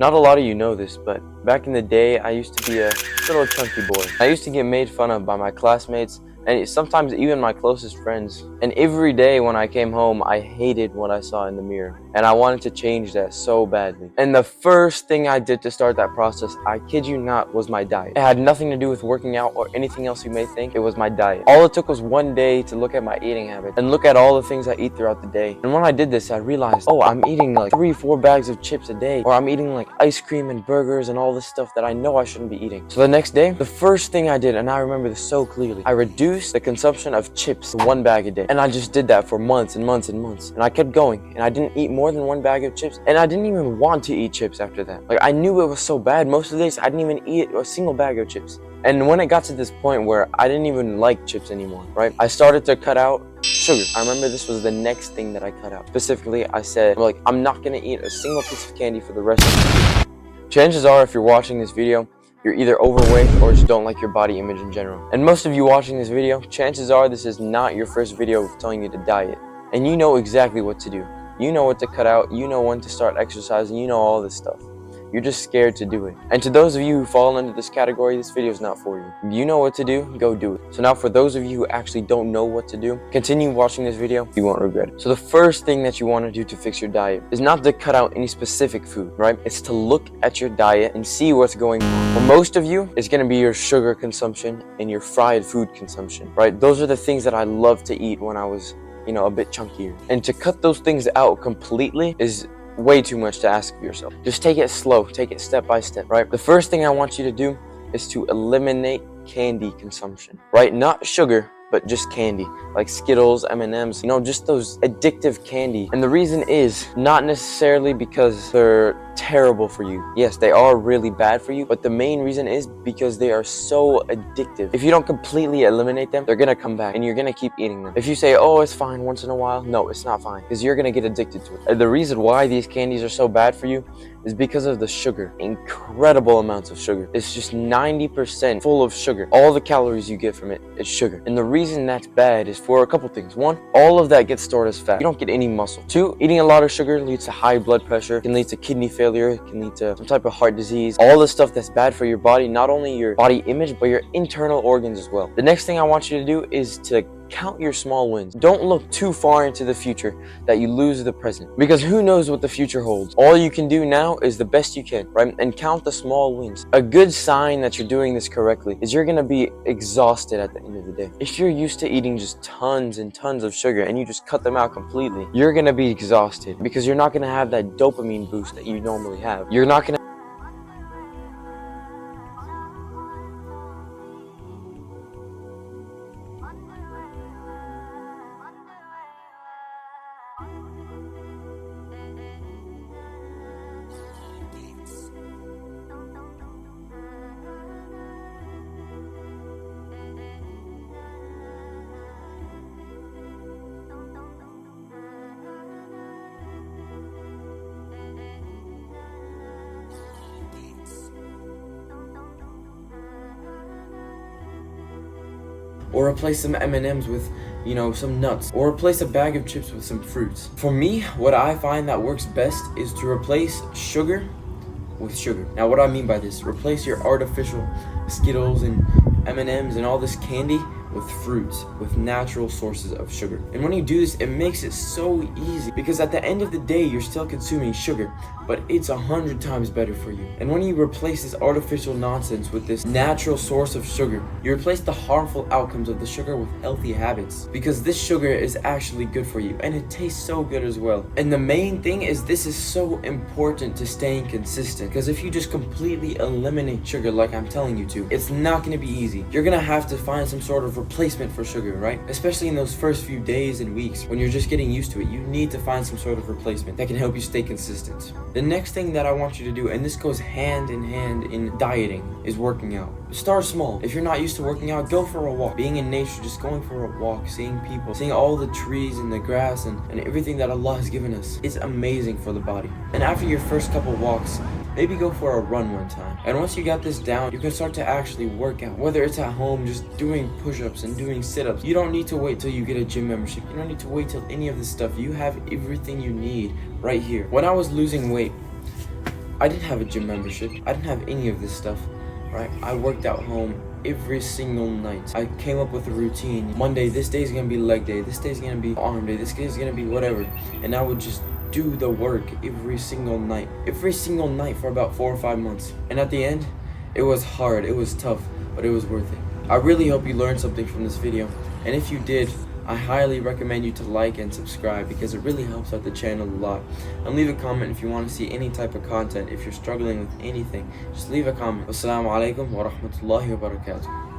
Not a lot of you know this, but back in the day, I used to be a little chunky boy. I used to get made fun of by my classmates and sometimes even my closest friends. And every day when I came home, I hated what I saw in the mirror. And I wanted to change that so badly. And the first thing I did to start that process, I kid you not, was my diet. It had nothing to do with working out or anything else you may think. It was my diet. All it took was one day to look at my eating habits and look at all the things I eat throughout the day. And when I did this, I realized, oh, I'm eating like 3-4 bags of chips a day, or I'm eating like ice cream and burgers and all this stuff that I know I shouldn't be eating. So the next day, the first thing I did, and I remember this so clearly, I reduced the consumption of chips to 1 bag a day. And I just did that for months and months and months. And I kept going, and I didn't eat more than 1 bag of chips. And I didn't even want to eat chips after that. Like, I knew it was so bad. Most of the days, I didn't even eat a single bag of chips. And when it got to this point where I didn't even like chips anymore, right? I started to cut out sugar. I remember this was the next thing that I cut out. Specifically, I said, like, I'm not gonna eat a single piece of candy for the rest of the week. Chances are, if you're watching this video, you're either overweight or just don't like your body image in general. And most of you watching this video, chances are this is not your first video telling you to diet. And you know exactly what to do. You know what to cut out, you know when to start exercising, you know all this stuff. You're just scared to do it. And to those of you who fall into this category, this video is not for you. You know what to do, go do it. So now for those of you who actually don't know what to do, continue watching this video, you won't regret it. So the first thing that you want to do to fix your diet is not to cut out any specific food, right? It's to look at your diet and see what's going on. For most of you, it's going to be your sugar consumption and your fried food consumption, right? Those are the things that I loved to eat when I was, a bit chunkier. And to cut those things out completely is way too much to ask of yourself. Just take it slow, take it step by step, right? The first thing I want you to do is to eliminate candy consumption, right? Not sugar, but just candy, like Skittles, M&Ms, just those addictive candy. And the reason is not necessarily because they're terrible for you. Yes, they are really bad for you, but the main reason is because they are so addictive. If you don't completely eliminate them, they're gonna come back and you're gonna keep eating them. If you say, oh, it's fine once in a while, no, it's not fine, because you're gonna get addicted to it. And the reason why these candies are so bad for you is because of the sugar. Incredible amounts of sugar. It's just 90% full of sugar. All the calories you get from it is sugar. And the reason that's bad is for a couple things. One, all of that gets stored as fat. You don't get any muscle. Two, eating a lot of sugar leads to high blood pressure, it can lead to kidney failure, it can lead to some type of heart disease. All the stuff that's bad for your body, not only your body image, but your internal organs as well. The next thing I want you to do is to count your small wins. Don't look too far into the future that you lose the present, because who knows what the future holds. All you can do now is the best you can, right? And count the small wins. A good sign that you're doing this correctly is you're gonna be exhausted at the end of the day. If you're used to eating just tons and tons of sugar and you just cut them out completely, you're gonna be exhausted because you're not gonna have that dopamine boost that you normally have. You're not gonna or replace some M&Ms with, some nuts, or replace a bag of chips with some fruits. For me, what I find that works best is to replace sugar with sugar. Now, what do I mean by this? Replace your artificial Skittles and M&Ms and all this candy with fruits, with natural sources of sugar. And when you do this, it makes it so easy, because at the end of the day, you're still consuming sugar, but it's 100 times better for you. And when you replace this artificial nonsense with this natural source of sugar, you replace the harmful outcomes of the sugar with healthy habits, because this sugar is actually good for you and it tastes so good as well. And the main thing is, this is so important to staying consistent, because if you just completely eliminate sugar like I'm telling you to, it's not going to be easy. You're going to have to find some sort of replacement for sugar, right? Especially in those first few days and weeks when you're just getting used to it, you need to find some sort of replacement that can help you stay consistent. The next thing that I want you to do, and this goes hand in hand in dieting, is working out. Start small. If you're not used to working out, go for a walk. Being in nature, just going for a walk, seeing people, seeing all the trees and the grass and everything that Allah has given us, it's amazing for the body. And after your first couple walks, maybe go for a run one time. And once you got this down, you can start to actually work out. Whether it's at home, just doing push-ups and doing sit-ups. You don't need to wait till you get a gym membership. You don't need to wait till any of this stuff. You have everything you need right here. When I was losing weight, I didn't have a gym membership. I didn't have any of this stuff, right? I worked out home every single night. I came up with a routine. Monday, this day's gonna be leg day. This day's gonna be arm day. This day's gonna be whatever. And I would just do the work every single night for about 4 or 5 months. And at the end, it was hard, it was tough, but it was worth it. I really hope you learned something from this video. And if you did, I highly recommend you to like and subscribe because it really helps out the channel a lot. And leave a comment if you want to see any type of content. If you're struggling with anything, just leave a comment. Wassalamu alaikum wa rahmatullahi wa barakatuh.